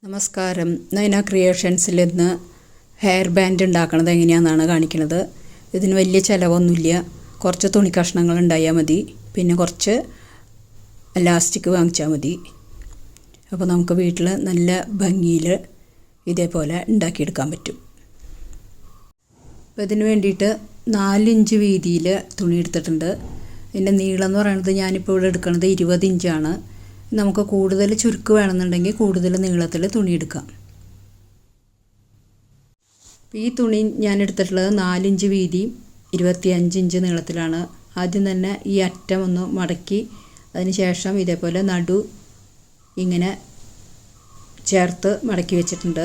നമസ്കാരം. നൈന ക്രിയേഷൻസിൽ ഇന്ന് hair band ഉണ്ടാക്കുന്നത് എങ്ങനെയാണെന്നാണ് കാണിക്കുന്നത്. ഇതിന് വലിയ ചിലവൊന്നുമില്ല. കുറച്ച് തുണി കഷ്ണങ്ങൾ ഉണ്ടായാൽ മതി, പിന്നെ കുറച്ച് എലാസ്റ്റിക് വാങ്ങിച്ചാൽ മതി. അപ്പോൾ നമുക്ക് വീട്ടിൽ നല്ല ഭംഗിയിൽ ഇതേപോലെ ഉണ്ടാക്കിയെടുക്കാൻ പറ്റും. അപ്പോൾ ഇതിന് വേണ്ടിയിട്ട് 4 ഇഞ്ച് വീതിയിൽ തുണി എടുത്തിട്ടുണ്ട്. ഇതിൻ്റെ നീളം എന്ന് പറയുന്നത് ഞാനിപ്പോൾ ഇവിടെ എടുക്കുന്നത് 20 ഇഞ്ചാണ്. നമുക്ക് കൂടുതൽ ചുരുക്ക് വേണമെന്നുണ്ടെങ്കിൽ കൂടുതൽ നീളത്തിൽ തുണി എടുക്കാം. ഈ തുണി ഞാൻ എടുത്തിട്ടുള്ളത് 4 ഇഞ്ച് വീതിയും 25 ഇഞ്ച് നീളത്തിലാണ്. ആദ്യം തന്നെ ഈ അറ്റം ഒന്ന് മടക്കി അതിന് ശേഷം ഇതേപോലെ നടു ഇങ്ങനെ ചേർത്ത് മടക്കി വെച്ചിട്ടുണ്ട്.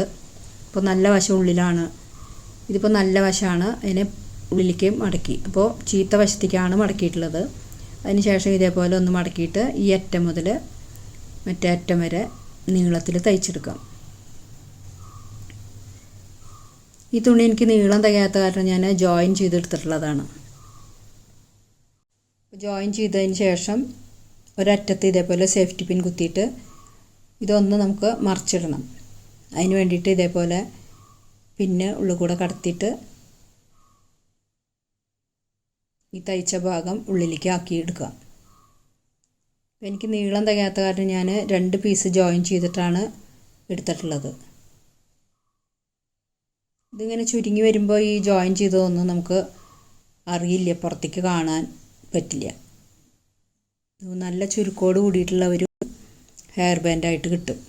അപ്പോൾ നല്ല വശം ഉള്ളിലാണ്. ഇതിപ്പോൾ നല്ല വശമാണ്, അതിനെ ഉള്ളിലേക്ക് മടക്കി. അപ്പോൾ ചീത്ത വശത്തേക്കാണ് മടക്കിയിട്ടുള്ളത്. അതിന് ശേഷം ഇതേപോലെ ഒന്ന് മടക്കിയിട്ട് ഈ അറ്റം മുതൽ മറ്റേ അറ്റം വരെ നീളത്തിൽ തയ്ച്ചെടുക്കാം. ഈ തുണി എനിക്ക് നീളം തികയാത്ത കാരണം ഞാൻ ജോയിൻ ചെയ്തെടുത്തിട്ടുള്ളതാണ്. ജോയിൻ ചെയ്തതിന് ശേഷം ഒരറ്റത്ത് ഇതേപോലെ സേഫ്റ്റി പിൻ കുത്തിയിട്ട് ഇതൊന്ന് നമുക്ക് മറിച്ചിടണം. അതിന് വേണ്ടിയിട്ട് ഇതേപോലെ പിന്നെ ഉള്ളിൽ കൂടെ കടത്തിയിട്ട് ഈ തയ്ച്ച ഭാഗം ഉള്ളിലേക്ക് ആക്കി എടുക്കുക. എനിക്ക് നീളം തികയാത്ത കാരണം ഞാൻ 2 പീസ് ജോയിൻ ചെയ്തിട്ടാണ് എടുത്തിട്ടുള്ളത്. ഇതിങ്ങനെ ചുരുങ്ങി വരുമ്പോൾ ഈ ജോയിൻ ചെയ്തതൊന്നും നമുക്ക് അറിയില്ല, പുറത്തേക്ക് കാണാൻ പറ്റില്ല. നല്ല ചുരുക്കോട് കൂടിയിട്ടുള്ള ഒരു ഹെയർ ബാൻഡായിട്ട് കിട്ടും.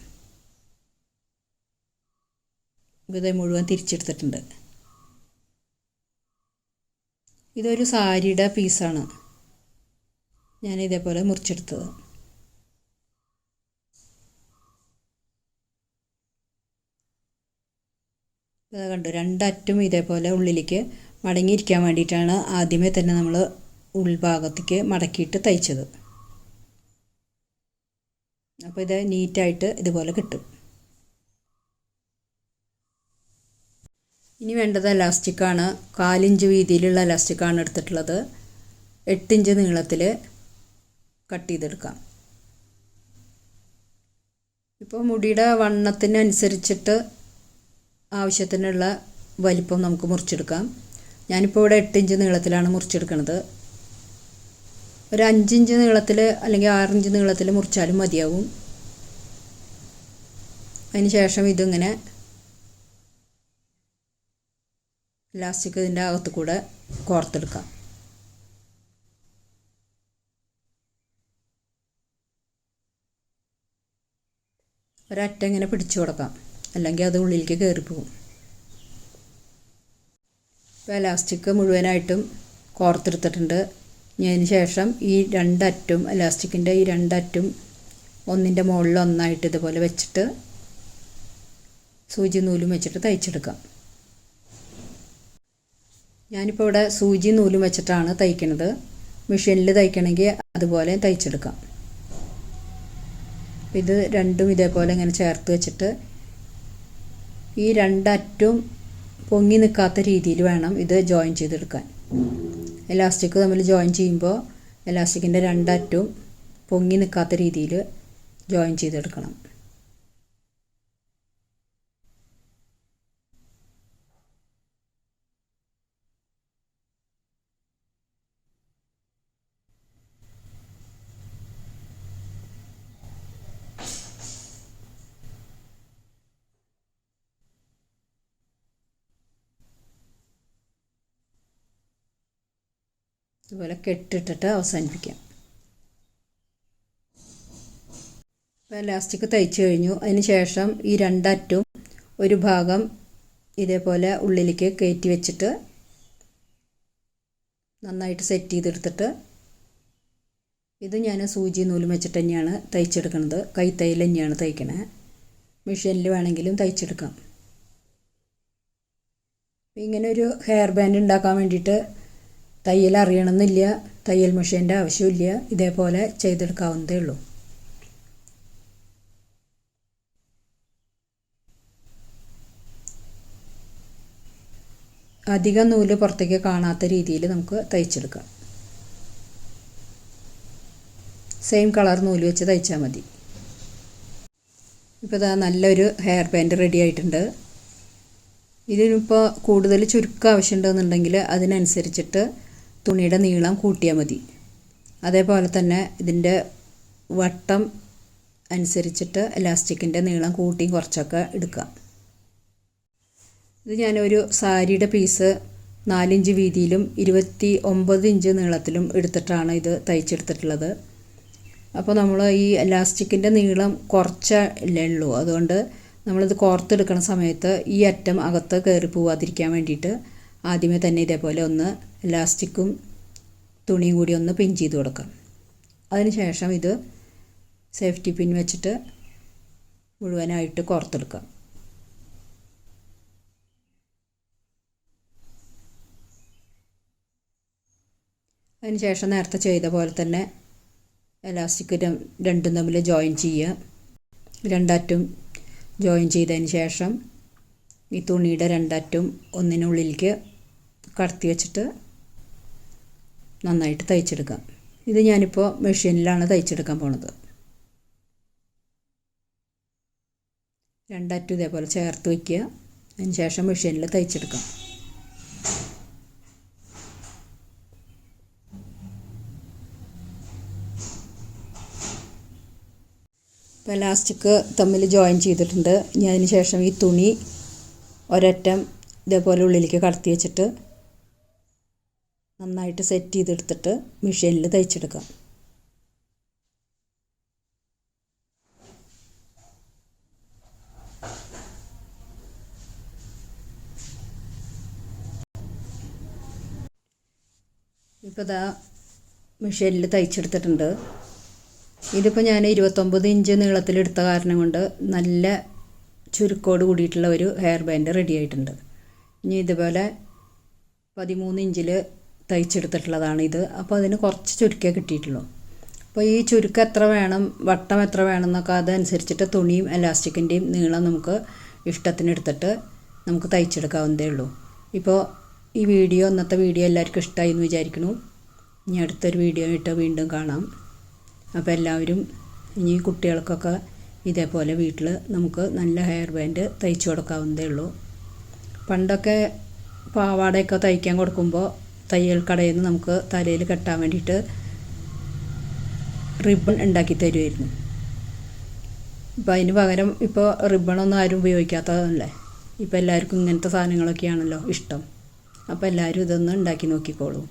ഇത് മുഴുവൻ തിരിച്ചെടുത്തിട്ടുണ്ട്. ഇതൊരു സാരിയുടെ പീസാണ് ഞാൻ ഇതേപോലെ മുറിച്ചെടുത്തത്. അത് കണ്ടു, 2 അറ്റും ഇതേപോലെ ഉള്ളിലേക്ക് മടങ്ങിയിരിക്കാൻ വേണ്ടിയിട്ടാണ് ആദ്യമേ തന്നെ നമ്മൾ ഉൾഭാഗത്തേക്ക് മടക്കിയിട്ട് തയ്ച്ചത്. അപ്പോൾ ഇത് നീറ്റായിട്ട് ഇതുപോലെ കിട്ടും. ഇനി വേണ്ടത് എലാസ്റ്റിക്കാണ്. 4 ഇഞ്ച് വീതിയിലുള്ള എലാസ്റ്റിക്കാണ് എടുത്തിട്ടുള്ളത്. 8 ഇഞ്ച് നീളത്തിൽ കട്ട് ചെയ്തെടുക്കാം. ഇപ്പോൾ മുടിയുടെ വണ്ണത്തിനനുസരിച്ചിട്ട് ആവശ്യത്തിനുള്ള വലിപ്പം നമുക്ക് മുറിച്ചെടുക്കാം. ഞാനിപ്പോൾ ഇവിടെ 8 ഇഞ്ച് നീളത്തിലാണ് മുറിച്ചെടുക്കുന്നത്. ഒരു 5 ഇഞ്ച് നീളത്തിൽ അല്ലെങ്കിൽ 6 ഇഞ്ച് നീളത്തിൽ മുറിച്ചാലും മതിയാവും. അതിന് ശേഷം ഇതിങ്ങനെ ഇലാസ്റ്റിക് ഇതിൻ്റെ അകത്ത് കൂടെ കോർത്തെടുക്കാം. ഒരറ്റ ഇങ്ങനെ പിടിച്ചു കൊടുക്കാം, അല്ലെങ്കിൽ അത് ഉള്ളിലേക്ക് കയറിപ്പോവും. ഇപ്പോൾ എലാസ്റ്റിക് മുഴുവനായിട്ടും കോർത്തെടുത്തിട്ടുണ്ട്. അതിന് ശേഷം ഈ 2 അറ്റും എലാസ്റ്റിക്കിൻ്റെ ഈ 2 അറ്റും ഒന്നിൻ്റെ മുകളിൽ ഒന്നായിട്ട് ഇതുപോലെ വെച്ചിട്ട് സൂചി നൂലും വെച്ചിട്ട് തയ്ച്ചെടുക്കാം. ഞാനിപ്പോൾ ഇവിടെ സൂചി നൂലും വെച്ചിട്ടാണ് തയ്ക്കുന്നത്. മെഷീനിൽ തയ്ക്കണമെങ്കിൽ അതുപോലെ തയ്ച്ചെടുക്കാം. ഇത് രണ്ടും ഇതേപോലെ ഇങ്ങനെ ചേർത്ത് വെച്ചിട്ട് ഈ 2 അറ്റും പൊങ്ങി നിൽക്കാത്ത രീതിയിൽ വേണം ഇത് ജോയിൻ ചെയ്തെടുക്കാൻ. എലാസ്റ്റിക് തമ്മിൽ ജോയിൻ ചെയ്യുമ്പോൾ എലാസ്റ്റിക്കിൻ്റെ 2 അറ്റും പൊങ്ങി നിൽക്കാത്ത രീതിയിൽ ജോയിൻ ചെയ്തെടുക്കണം. ഇതുപോലെ കെട്ടിട്ടിട്ട് അവസാനിപ്പിക്കാം. ഇപ്പോൾ എലാസ്റ്റിക് തയ്ച്ചു കഴിഞ്ഞു. അതിന് ശേഷം ഈ 2 അറ്റും ഒരു ഭാഗം ഇതേപോലെ ഉള്ളിലേക്ക് കയറ്റി വെച്ചിട്ട് നന്നായിട്ട് സെറ്റ് ചെയ്തെടുത്തിട്ട് ഇത് ഞാൻ സൂചി നൂലും വെച്ചിട്ട് തന്നെയാണ് തയ്ച്ചെടുക്കുന്നത്. കൈത്തയ്യൽ തന്നെയാണ് തയ്ക്കണേ. മെഷീനിൽ വേണമെങ്കിലും തയ്ച്ചെടുക്കാം. ഇങ്ങനെ ഒരു ഹെയർ ബാൻഡ് ഉണ്ടാക്കാൻ വേണ്ടിയിട്ട് തയ്യൽ അറിയണമെന്നില്ല, തയ്യൽ മെഷീൻ്റെ ആവശ്യമില്ല. ഇതേപോലെ ചെയ്തെടുക്കാവുന്നതേ ഉള്ളൂ. അധികം നൂല് പുറത്തേക്ക് കാണാത്ത രീതിയിൽ നമുക്ക് തയ്ച്ചെടുക്കാം. സെയിം കളർ നൂല് വെച്ച് തയ്ച്ചാൽ മതി. ഇപ്പോൾ ഇതാ നല്ലൊരു ഹെയർ ബാൻഡ് റെഡി ആയിട്ടുണ്ട്. ഇതിനിപ്പോൾ കൂടുതൽ ചുരുക്കം ആവശ്യമുണ്ടെന്നുണ്ടെങ്കിൽ അതിനനുസരിച്ചിട്ട് തുണിയുടെ നീളം കൂട്ടിയാൽ മതി. അതേപോലെ തന്നെ ഇതിൻ്റെ വട്ടം അനുസരിച്ചിട്ട് എലാസ്റ്റിക്കിൻ്റെ നീളം കൂട്ടിയും കുറച്ചൊക്കെ എടുക്കാം. ഇത് ഞാനൊരു സാരിയുടെ പീസ് 4 ഇഞ്ച് വീതിയിലും 29 ഇഞ്ച് നീളത്തിലും എടുത്തിട്ടാണ് ഇത് തയ്ച്ചെടുത്തിട്ടുള്ളത്. അപ്പോൾ നമ്മൾ ഈ എലാസ്റ്റിക്കിൻ്റെ നീളം കുറച്ചല്ലേ ഉള്ളൂ. അതുകൊണ്ട് നമ്മളിത് കോർത്തെടുക്കുന്ന സമയത്ത് ഈ അറ്റം അകത്ത് കയറി പോവാതിരിക്കാൻ വേണ്ടിയിട്ട് ആദ്യമേ തന്നെ ഇതേപോലെ ഒന്ന് എലാസ്റ്റിക്കും തുണിയും കൂടി ഒന്ന് പിൻ ചെയ്ത് കൊടുക്കാം. അതിനുശേഷം ഇത് സേഫ്റ്റി പിൻ വെച്ചിട്ട് മുഴുവനായിട്ട് കോർത്തെടുക്കാം. അതിനുശേഷം നേരത്തെ ചെയ്ത പോലെ തന്നെ എലാസ്റ്റിക് രണ്ടും തമ്മിൽ ജോയിൻ ചെയ്യുക. രണ്ടറ്റും ജോയിൻ ചെയ്തതിന് ശേഷം ഈ തുണിയുടെ രണ്ടറ്റും ഒന്നിനുള്ളിലേക്ക് കടത്തി വെച്ചിട്ട് നന്നായിട്ട് തയ്ച്ചെടുക്കാം. ഇത് ഞാനിപ്പോൾ മെഷീനിലാണ് തയ്ച്ചെടുക്കാൻ പോണത്. രണ്ടറ്റും ഇതേപോലെ ചേർത്ത് വയ്ക്കുക. അതിന് ശേഷം മെഷീനിൽ തയ്ച്ചെടുക്കാം. ഇപ്പോൾ എലാസ്റ്റിക് തമ്മിൽ ജോയിൻ ചെയ്തിട്ടുണ്ട്. ഇനി അതിന് ശേഷം ഈ തുണി ഒരറ്റം ഇതേപോലെ ഉള്ളിലേക്ക് കടത്തി വെച്ചിട്ട് നന്നായിട്ട് സെറ്റ് ചെയ്തെടുത്തിട്ട് മെഷീനിൽ തയ്ച്ചെടുക്കാം. ഇപ്പോൾ ഇതാ മെഷീനിൽ തയ്ച്ചെടുത്തിട്ടുണ്ട്. ഇതിപ്പോൾ ഞാൻ 29 ഇഞ്ച് നീളത്തിലെടുത്ത കാരണം കൊണ്ട് നല്ല ചുരുക്കോട് കൂടിയിട്ടുള്ള ഒരു ഹെയർ ബാൻഡ് റെഡി ആയിട്ടുണ്ട്. ഇനി ഇതുപോലെ 13 ഇഞ്ചിൽ തയ്ച്ചെടുത്തിട്ടുള്ളതാണ് ഇത്. അപ്പോൾ അതിന് കുറച്ച് ചുരുക്കേ കിട്ടിയിട്ടുള്ളൂ. അപ്പോൾ ഈ ചുരുക്കം എത്ര വേണം, വട്ടം എത്ര വേണം എന്നൊക്കെ അതനുസരിച്ചിട്ട് തുണിയും എലാസ്റ്റിക്കിൻ്റെയും നീളം നമുക്ക് ഇഷ്ടത്തിനെടുത്തിട്ട് നമുക്ക് തയ്ച്ചെടുക്കാവുന്നതേ ഉള്ളൂ. ഇപ്പോൾ ഈ ഇന്നത്തെ വീഡിയോ എല്ലാവർക്കും ഇഷ്ടമായി എന്ന് വിചാരിക്കുന്നു. ഇനി അടുത്തൊരു വീഡിയോ ആയിട്ട് വീണ്ടും കാണാം. അപ്പോൾ എല്ലാവരും ഇനി കുട്ടികൾക്കൊക്കെ ഇതേപോലെ വീട്ടിൽ നമുക്ക് നല്ല ഹെയർ ബാൻഡ് തയ്ച്ചു കൊടുക്കാവുന്നതേ ഉള്ളൂ. പണ്ടൊക്കെ പാവാടയൊക്കെ തയ്ക്കാൻ കൊടുക്കുമ്പോൾ തയ്യൽ കടയിൽ നിന്ന് നമുക്ക് തലയിൽ കെട്ടാൻ വേണ്ടിയിട്ട് റിബൺ ഉണ്ടാക്കി തരുമായിരുന്നു. ഇപ്പോൾ അതിന് പകരം ഇപ്പോൾ റിബണൊന്നും ആരും ഉപയോഗിക്കാത്തതല്ലേ. ഇപ്പോൾ എല്ലാവർക്കും ഇങ്ങനത്തെ സാധനങ്ങളൊക്കെയാണല്ലോ ഇഷ്ടം. അപ്പോൾ എല്ലാവരും ഇതൊന്ന് ഉണ്ടാക്കി നോക്കിക്കോളൂ.